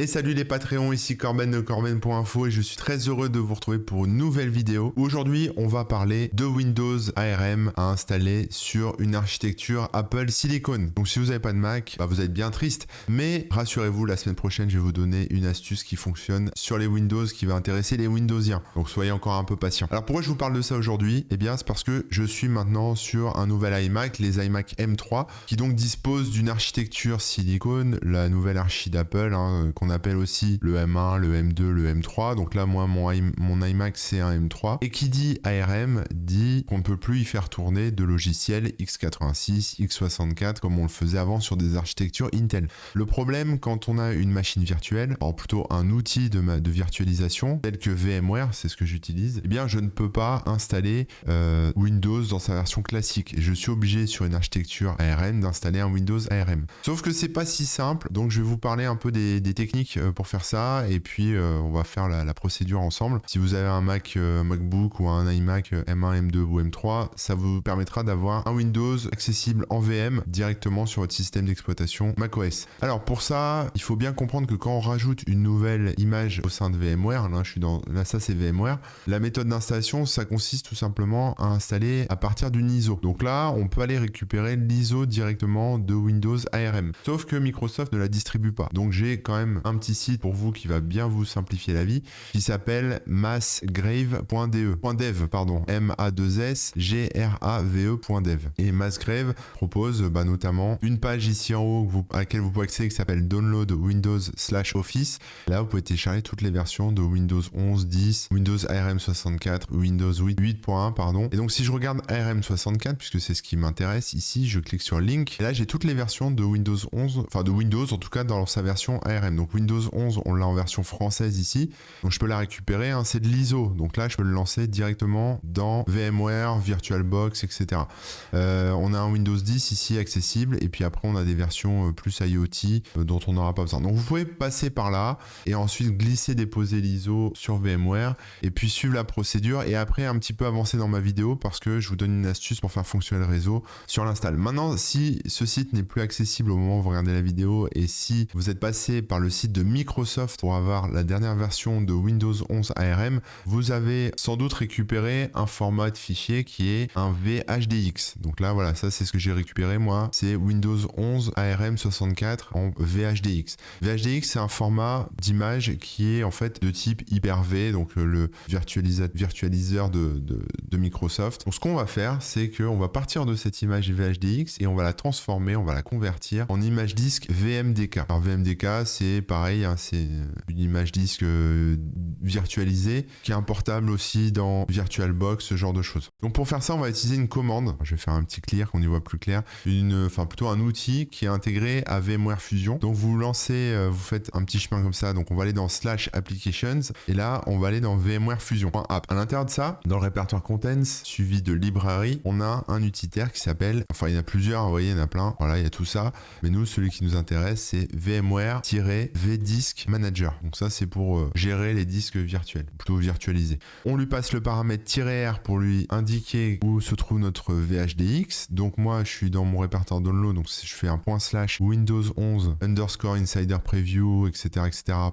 Et salut les Patreons, ici Corben de Corben.info et je suis très heureux de vous retrouver pour une nouvelle vidéo. Aujourd'hui, on va parler de Windows ARM à installer sur une architecture Apple Silicon. Donc si vous n'avez pas de Mac, vous êtes bien triste. Mais rassurez-vous, la semaine prochaine, je vais vous donner une astuce qui fonctionne sur les Windows qui va intéresser les Windowsiens. Donc soyez encore un peu patients. Alors pourquoi je vous parle de ça aujourd'hui? Eh bien, c'est parce que je suis maintenant sur un nouvel iMac, les iMac M3, qui donc disposent d'une architecture Silicon, la nouvelle archi d'Apple, qu'on appelle aussi le M1, le M2, le M3. Donc là, moi, mon iMac, c'est un M3. Et qui dit ARM dit qu'on ne peut plus y faire tourner de logiciels x86, x64, comme on le faisait avant sur des architectures Intel. Le problème, quand on a une machine virtuelle, alors plutôt un outil de virtualisation, tel que VMware, c'est ce que j'utilise, eh bien, je ne peux pas installer Windows dans sa version classique. Et je suis obligé, sur une architecture ARM, d'installer un Windows ARM. Sauf que c'est pas si simple, donc je vais vous parler un peu des techniques pour faire ça, et puis on va faire la procédure ensemble. Si vous avez un MacBook ou un iMac M1, M2 ou M3, ça vous permettra d'avoir un Windows accessible en VM directement sur votre système d'exploitation macOS. Alors pour ça, il faut bien comprendre que quand on rajoute une nouvelle image au sein de VMware, là ça c'est VMware, la méthode d'installation, ça consiste tout simplement à installer à partir d'une ISO. Donc là, on peut aller récupérer l'ISO directement de Windows ARM. Sauf que Microsoft ne la distribue pas. Donc j'ai quand même un petit site pour vous qui va bien vous simplifier la vie, qui s'appelle massgrave.dev, pardon, M-A-2-S-G-R-A-V-E.dev. Et Massgrave propose notamment une page ici en haut à laquelle vous pouvez accéder qui s'appelle Download Windows/Office. Là, vous pouvez télécharger toutes les versions de Windows 11, 10, Windows ARM 64, Windows 8.1, pardon. Et donc, si je regarde ARM 64, puisque c'est ce qui m'intéresse ici, je clique sur Link. Et là, j'ai toutes les versions de Windows 11, enfin de Windows en tout cas dans sa version ARM. Donc Windows 11, on l'a en version française ici. Donc je peux la récupérer, c'est de l'ISO. Donc là, je peux le lancer directement dans VMware, VirtualBox, etc. On a un Windows 10 ici accessible. Et puis après, on a des versions plus IoT dont on n'aura pas besoin. Donc vous pouvez passer par là et ensuite glisser, déposer l'ISO sur VMware et puis suivre la procédure et après un petit peu avancer dans ma vidéo parce que je vous donne une astuce pour faire fonctionner le réseau sur l'install. Maintenant, si ce site n'est plus accessible au moment où vous regardez la vidéo et si vous êtes passé par le site de Microsoft pour avoir la dernière version de Windows 11 ARM, vous avez sans doute récupéré un format de fichier qui est un VHDX. Donc là, voilà, ça c'est ce que j'ai récupéré moi, c'est Windows 11 ARM 64 en VHDX. VHDX, c'est un format d'image qui est en fait de type Hyper-V, donc le virtualiseur de Microsoft. Donc ce qu'on va faire, c'est qu'on va partir de cette image VHDX et on va la transformer, on va la convertir en image disque VMDK. Alors VMDK, c'est pareil, c'est une image disque virtualisée qui est importable aussi dans VirtualBox, ce genre de choses. Donc pour faire ça, on va utiliser une commande. Je vais faire un petit clear qu'on y voit plus clair. Plutôt un outil qui est intégré à VMware Fusion. Donc vous lancez, vous faites un petit chemin comme ça. Donc on va aller dans /applications et là on va aller dans VMware Fusion.app. À l'intérieur de ça, dans le répertoire contents suivi de librairie, on a un utilitaire qui s'appelle, il y en a plusieurs, vous voyez, il y en a plein. Voilà, il y a tout ça. Mais nous, celui qui nous intéresse, c'est VMware-vDisk Manager. Donc ça, c'est pour gérer les disques virtuels, plutôt virtualisés. On lui passe le paramètre -R pour lui indiquer où se trouve notre VHDX. Donc moi, je suis dans mon répertoire download, donc je fais un /Windows 11 _insider preview, etc.,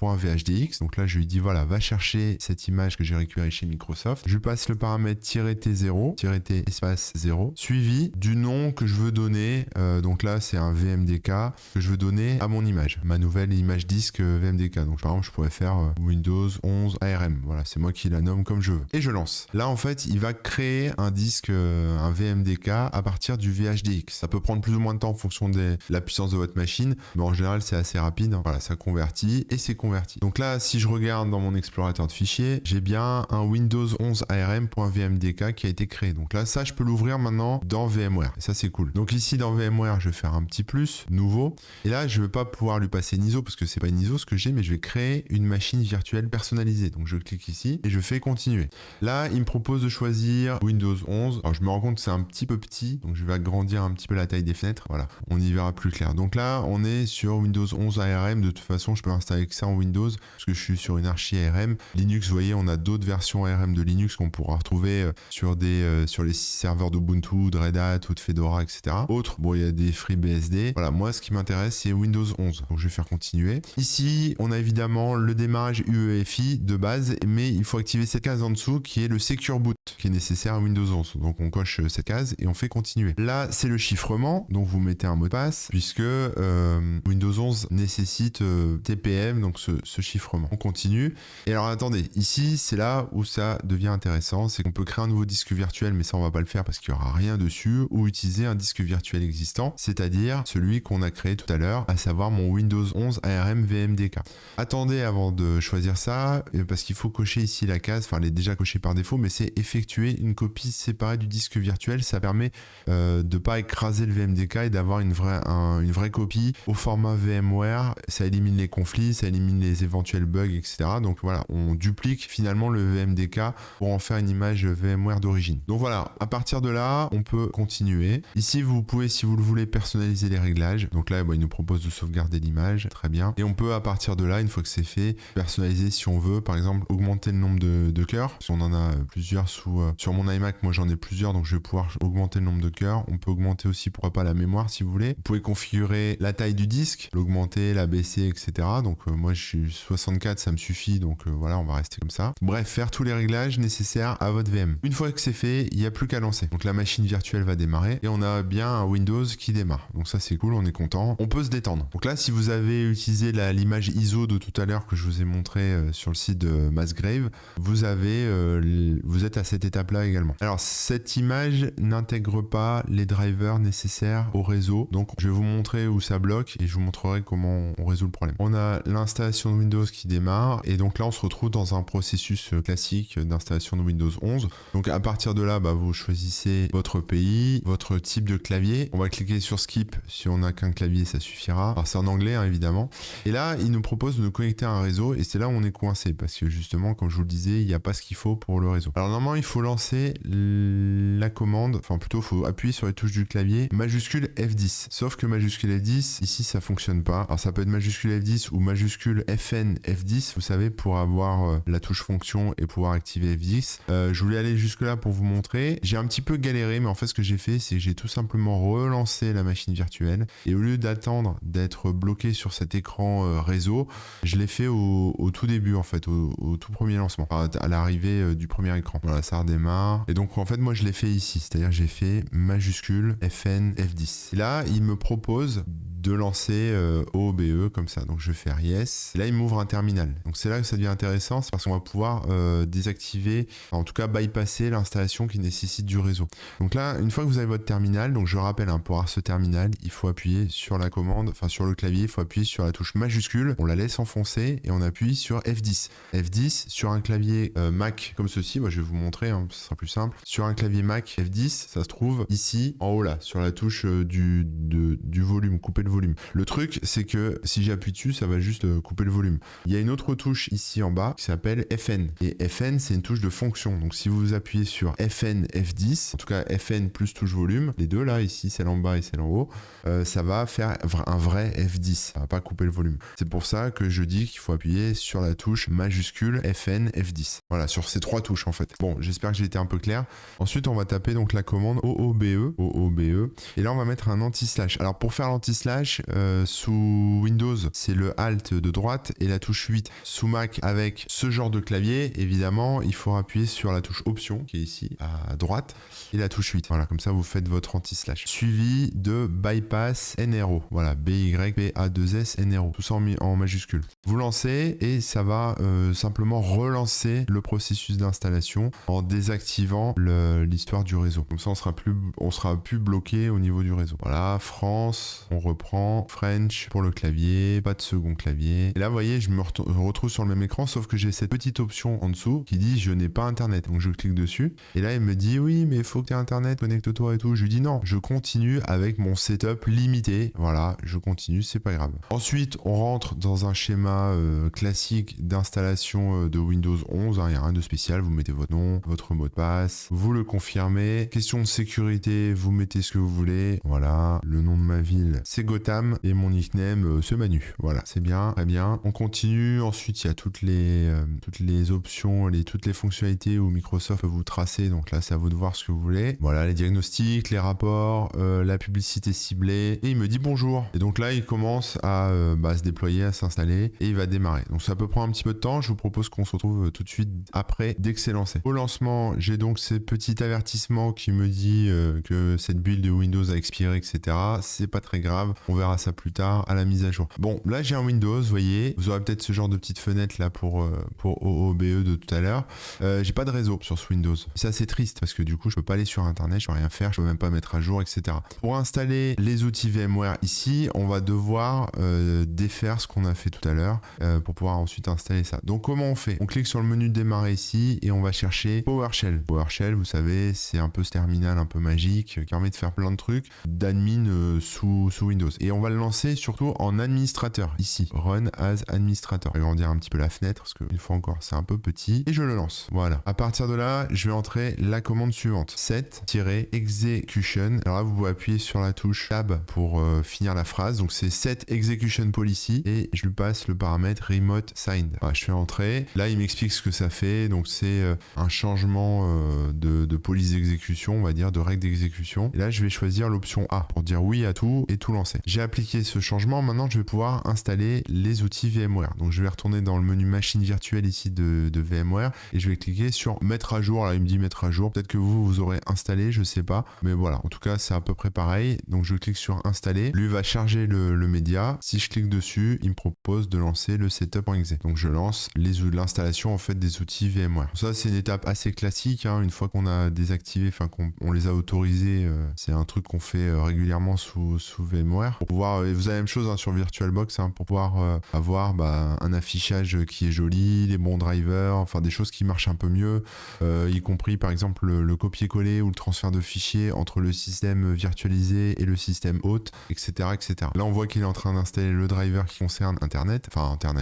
.vhdx. Donc là, je lui dis, voilà, va chercher cette image que j'ai récupérée chez Microsoft. Je lui passe le paramètre -T0, -T espace 0, suivi du nom que je veux donner. Donc là, c'est un VMDK que je veux donner à mon image, ma nouvelle image disque VMDK. Donc par exemple, je pourrais faire Windows 11 ARM. Voilà, c'est moi qui la nomme comme je veux. Et je lance. Là, en fait, il va créer un disque, un VMDK à partir du VHDX. Ça peut prendre plus ou moins de temps en fonction de la puissance de votre machine, mais en général, c'est assez rapide. Voilà, ça convertit et c'est converti. Donc là, si je regarde dans mon explorateur de fichiers, j'ai bien un Windows 11 ARM.vmdk qui a été créé. Donc là, ça, je peux l'ouvrir maintenant dans VMware. Et ça, c'est cool. Donc ici, dans VMware, je vais faire un petit plus, nouveau. Et là, je ne vais pas pouvoir lui passer une ISO parce que c'est pas une ISO ce que j'ai, mais je vais créer une machine virtuelle personnalisée. Donc je clique ici et je fais continuer. Là, il me propose de choisir Windows 11. Alors je me rends compte que c'est un petit peu petit, donc je vais agrandir un petit peu la taille des fenêtres. Voilà, on y verra plus clair. Donc là, on est sur Windows 11 ARM. De toute façon, je peux installer que ça en Windows parce que je suis sur une archi ARM. Linux, vous voyez, on a d'autres versions ARM de Linux qu'on pourra retrouver sur les serveurs d'Ubuntu, de Red Hat ou de Fedora, etc. Autres, bon, il y a des FreeBSD. Voilà, moi, ce qui m'intéresse, c'est Windows 11. Donc je vais faire continuer. Ici, on a évidemment le démarrage UEFI de base, mais il faut activer cette case en dessous qui est le Secure Boot, qui est nécessaire à Windows 11. Donc on coche cette case et on fait continuer. Là, c'est le chiffrement, donc vous mettez un mot de passe, puisque Windows 11 nécessite TPM, donc ce chiffrement. On continue. Et alors attendez, ici, c'est là où ça devient intéressant, c'est qu'on peut créer un nouveau disque virtuel, mais ça on va pas le faire parce qu'il n'y aura rien dessus, ou utiliser un disque virtuel existant, c'est-à-dire celui qu'on a créé tout à l'heure, à savoir mon Windows 11 ARM VMDK. Attendez avant de choisir ça, parce qu'il faut cocher ici la case, enfin elle est déjà cochée par défaut, mais c'est effectuer une copie séparée du disque virtuel. Ça permet de ne pas écraser le VMDK et d'avoir une vraie copie au format VMware. Ça élimine les conflits, ça élimine les éventuels bugs, etc. Donc voilà, on duplique finalement le VMDK pour en faire une image VMware d'origine. Donc voilà, à partir de là, on peut continuer. Ici, vous pouvez, si vous le voulez, personnaliser les réglages. Donc là, il nous propose de sauvegarder l'image, très bien. Et on peut, à partir de là, une fois que c'est fait, personnaliser si on veut, par exemple, augmenter le nombre de cœurs. Si on en a plusieurs sur mon iMac, moi j'en ai plusieurs, donc je vais pouvoir augmenter le nombre de cœurs. On peut augmenter aussi, pourquoi pas, la mémoire si vous voulez. Vous pouvez configurer la taille du disque, l'augmenter, la baisser, etc. Donc moi je suis 64, ça me suffit, donc voilà, on va rester comme ça. Bref, faire tous les réglages nécessaires à votre VM. Une fois que c'est fait, il n'y a plus qu'à lancer. Donc la machine virtuelle va démarrer et on a bien un Windows qui démarre. Donc ça c'est cool, on est content. On peut se détendre. Donc là, si vous avez utilisé l'image ISO de tout à l'heure que je vous ai montré sur le site de Massgrave, vous êtes à cette étape-là également. Alors cette image n'intègre pas les drivers nécessaires au réseau. Donc je vais vous montrer où ça bloque et je vous montrerai comment on résout le problème. On a l'installation de Windows qui démarre et donc là on se retrouve dans un processus classique d'installation de Windows 11. Donc à partir de là, vous choisissez votre pays, votre type de clavier. On va cliquer sur Skip si on n'a qu'un clavier, ça suffira. Alors c'est en anglais évidemment. Et là il nous propose de nous connecter à un réseau et c'est là où on est coincé parce que justement, comme je vous le disais, il n'y a pas ce qu'il faut pour le réseau. Alors normalement il faut lancer la commande, enfin plutôt il faut appuyer sur les touches du clavier majuscule F10. Sauf que majuscule F10 ici ça fonctionne pas. Alors ça peut être majuscule F10 ou majuscule FN F10, vous savez, pour avoir la touche fonction et pouvoir activer F10. Je voulais aller jusque là pour vous montrer. J'ai un petit peu galéré, mais en fait ce que j'ai fait, c'est que j'ai tout simplement relancé la machine virtuelle et au lieu d'attendre d'être bloqué sur cet écran réseau, je l'ai fait au tout début en fait, au tout premier lancement, à l'arrivée du premier écran. Voilà, ça redémarre. Et donc en fait moi je l'ai fait ici, c'est-à-dire j'ai fait majuscule FN F10. Et là il me propose de lancer OBE comme ça. Donc je vais faire yes. Et là il m'ouvre un terminal. Donc c'est là que ça devient intéressant, c'est parce qu'on va pouvoir désactiver, en tout cas bypasser l'installation qui nécessite du réseau. Donc là, une fois que vous avez votre terminal, donc je rappelle, pour avoir ce terminal, il faut appuyer sur la commande, enfin sur le clavier, il faut appuyer sur la touche majuscule, on la laisse enfoncer et on appuie sur F10. F10 sur un clavier Mac comme ceci, moi je vais vous montrer, ce sera plus simple. Sur un clavier Mac F10, ça se trouve ici en haut là, sur la touche du volume, couper le volume. Le truc, c'est que si j'appuie dessus, ça va juste couper le volume. Il y a une autre touche ici en bas qui s'appelle FN. Et FN, c'est une touche de fonction. Donc si vous appuyez sur FN F10, en tout cas FN plus touche volume, les deux là, ici, celle en bas et celle en haut, ça va faire un vrai F10. Ça va pas couper le volume. C'est pour ça que je dis qu'il faut appuyer sur la touche majuscule FN F10. Voilà, sur ces trois touches en fait. Bon, j'espère que j'ai été un peu clair. Ensuite, on va taper donc la commande OOBE. Et là, on va mettre un anti-slash. Alors pour faire l'anti-slash, sous Windows, c'est le Alt de droite et la touche 8. Sous Mac, avec ce genre de clavier, évidemment, il faut appuyer sur la touche Option, qui est ici à droite, et la touche 8. Voilà, comme ça, vous faites votre anti-slash. Suivi de bypass NRO. Voilà, BYPA2S NRO. Tout ça en majuscule. Vous lancez et ça va simplement relancer le processus d'installation en désactivant l'histoire du réseau. Comme ça, on sera plus bloqué au niveau du réseau. Voilà, France, on reprend, French pour le clavier, pas de second clavier. Et là, vous voyez, je me retrouve sur le même écran, sauf que j'ai cette petite option en dessous qui dit je n'ai pas internet. Donc je clique dessus et là il me dit oui mais il faut que tu aies internet, connecte-toi et tout. Je lui dis non, je continue avec mon setup limité. Voilà, je continue, c'est pas grave. Ensuite on rentre dans un schéma classique d'installation de Windows 11. Il n'y a rien de spécial, vous mettez votre nom, votre mot de passe, vous le confirmez. Question de sécurité, vous mettez ce que vous voulez. Voilà, le nom de ma ville c'est Gotham. Gotham et mon nickname c'est Manu. Voilà, c'est bien, très bien. On continue. Ensuite, il y a toutes les options, toutes les fonctionnalités où Microsoft peut vous tracer. Donc là, c'est à vous de voir ce que vous voulez. Voilà, les diagnostics, les rapports, la publicité ciblée. Et il me dit bonjour. Et donc là, il commence à se déployer, à s'installer et il va démarrer. Donc ça peut prendre un petit peu de temps. Je vous propose qu'on se retrouve tout de suite après, dès que c'est lancé. Au lancement, j'ai donc ces petits avertissements qui me dit que cette build de Windows a expiré, etc. C'est pas très grave. On verra ça plus tard à la mise à jour. Bon, là, j'ai un Windows, vous voyez. Vous aurez peut-être ce genre de petite fenêtre là pour OOBE de tout à l'heure. J'ai pas de réseau sur ce Windows. Ça, c'est triste parce que du coup, je peux pas aller sur Internet, je peux rien faire, je peux même pas mettre à jour, etc. Pour installer les outils VMware ici, on va devoir défaire ce qu'on a fait tout à l'heure pour pouvoir ensuite installer ça. Donc, comment on fait? On clique sur le menu de démarrer ici et on va chercher PowerShell. PowerShell, vous savez, c'est un peu ce terminal un peu magique qui permet de faire plein de trucs d'admin sous Windows. Et on va le lancer surtout en administrateur ici. Run as administrator. Je vais agrandir un petit peu la fenêtre parce qu'une fois encore, c'est un peu petit. Et je le lance. Voilà. À partir de là, je vais entrer la commande suivante. Set-execution. Alors là, vous pouvez appuyer sur la touche Tab pour finir la phrase. Donc c'est set execution policy et je lui passe le paramètre remote signed. Voilà, je fais entrer. Là, il m'explique ce que ça fait. Donc c'est un changement de police d'exécution, on va dire, de règle d'exécution. Et là, je vais choisir l'option A pour dire oui à tout et tout lancer. J'ai appliqué ce changement. Maintenant, je vais pouvoir installer les outils VMware. Donc je vais retourner dans le menu machine virtuelle ici de VMware et je vais cliquer sur mettre à jour. Là, il me dit mettre à jour. Peut-être que vous aurez installé, je sais pas. Mais voilà, en tout cas, c'est à peu près pareil. Donc je clique sur installer. Lui va charger le média. Si je clique dessus, il me propose de lancer le setup.exe. Donc je lance l'installation en fait des outils VMware. Ça, c'est une étape assez classique. Une fois qu'on a désactivé, enfin qu'on les a autorisés, c'est un truc qu'on fait régulièrement sous VMware. Pour pouvoir, et vous avez la même chose sur VirtualBox, pour pouvoir avoir un affichage qui est joli, les bons drivers, enfin des choses qui marchent un peu mieux, y compris par exemple le copier-coller ou le transfert de fichiers entre le système virtualisé et le système hôte, etc., etc. Là, on voit qu'il est en train d'installer le driver qui concerne Internet,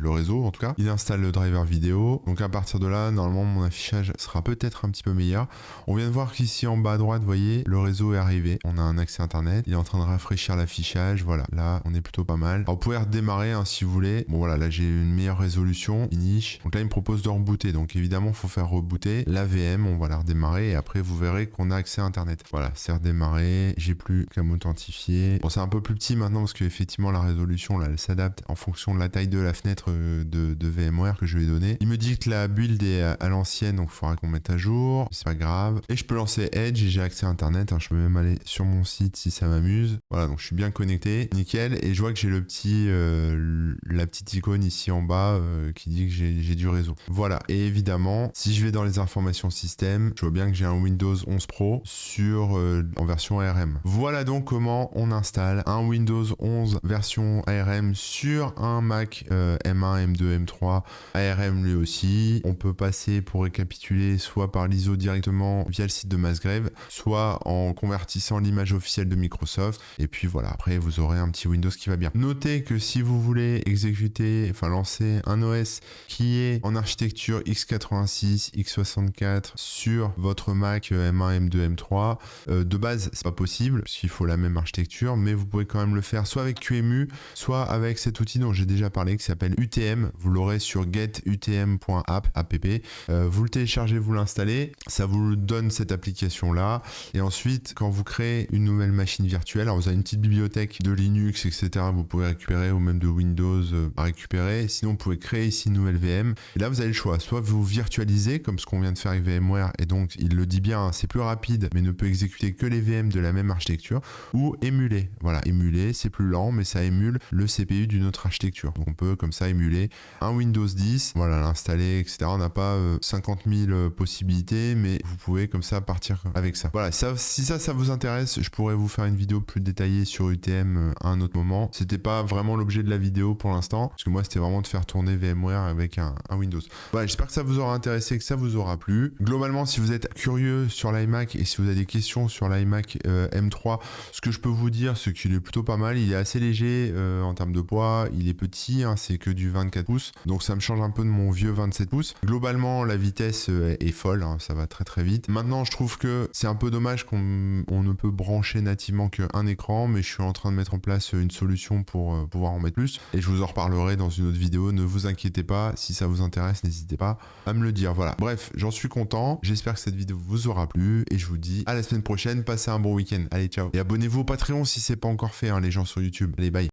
le réseau en tout cas. Il installe le driver vidéo. Donc à partir de là, normalement, mon affichage sera peut-être un petit peu meilleur. On vient de voir qu'ici en bas à droite, vous voyez, le réseau est arrivé. On a un accès Internet. Il est en train de rafraîchir l'affichage. Voilà, là, on est plutôt pas mal. Alors, vous pouvez redémarrer si vous voulez. Bon, voilà, là, j'ai une meilleure résolution. Finish. Donc là, il me propose de rebooter. Donc évidemment, il faut faire rebooter. La VM, on va la redémarrer et après, vous verrez qu'on a accès à Internet. Voilà, c'est redémarré. J'ai plus qu'à m'authentifier. Bon, c'est un peu plus petit maintenant parce qu'effectivement, la résolution, là, elle s'adapte en fonction de la taille de la fenêtre de VMware que je lui ai donné. Il me dit que la build est à l'ancienne, donc il faudra qu'on mette à jour. C'est pas grave. Et je peux lancer Edge et j'ai accès à Internet. Je peux même aller sur mon site si ça m'amuse. Voilà, donc je suis bien connecté. Nickel. Et je vois que j'ai la petite icône ici en bas qui dit que j'ai du réseau. Voilà. Et évidemment, si je vais dans les informations système, je vois bien que j'ai un Windows 11 Pro en version ARM. Voilà donc comment on installe un Windows 11 version ARM sur un Mac M1, M2, M3, ARM lui aussi. On peut passer, pour récapituler, soit par l'ISO directement via le site de Massgrave, soit en convertissant l'image officielle de Microsoft. Et puis voilà, après vous aurez un petit Windows qui va bien. Notez que si vous voulez lancer un OS qui est en architecture x86, x64 sur votre Mac M1, M2, M3, de base c'est pas possible parce qu'il faut la même architecture, mais vous pouvez quand même le faire soit avec QEMU, soit avec cet outil dont j'ai déjà parlé qui s'appelle UTM. Vous l'aurez sur getutm.app. Vous le téléchargez, vous l'installez, ça vous donne cette application là. Et ensuite, quand vous créez une nouvelle machine virtuelle, alors vous avez une petite bibliothèque de Linux, etc. Vous pouvez récupérer, ou même de Windows à récupérer. Sinon, vous pouvez créer ici une nouvelle VM. Et là, vous avez le choix. Soit vous virtualisez, comme ce qu'on vient de faire avec VMware, et donc il le dit bien, c'est plus rapide, mais ne peut exécuter que les VM de la même architecture, ou émuler. Voilà, émuler, c'est plus lent, mais ça émule le CPU d'une autre architecture. Donc on peut comme ça émuler un Windows 10, voilà, l'installer, etc. On n'a pas 50 000 possibilités, mais vous pouvez comme ça partir avec ça. Voilà, si ça vous intéresse, je pourrais vous faire une vidéo plus détaillée sur UTM à un autre moment. C'était pas vraiment l'objet de la vidéo pour l'instant, parce que moi c'était vraiment de faire tourner VMware avec un Windows. Voilà, j'espère que ça vous aura intéressé, que ça vous aura plu. Globalement, si vous êtes curieux sur l'iMac et si vous avez des questions sur l'iMac M3, ce que je peux vous dire, c'est qu'il est plutôt pas mal. Il est assez léger en termes de poids, il est petit, c'est que du 24 pouces, donc ça me change un peu de mon vieux 27 pouces. Globalement, la vitesse est folle, ça va très très vite. Maintenant, je trouve que c'est un peu dommage qu'on ne peut brancher nativement qu'un écran, mais je suis en train de mettre en place une solution pour pouvoir en mettre plus. Et je vous en reparlerai dans une autre vidéo. Ne vous inquiétez pas. Si ça vous intéresse, n'hésitez pas à me le dire. Voilà. Bref, j'en suis content. J'espère que cette vidéo vous aura plu. Et je vous dis à la semaine prochaine. Passez un bon week-end. Allez, ciao. Et abonnez-vous au Patreon si c'est pas encore fait, hein, les gens sur YouTube. Allez, bye.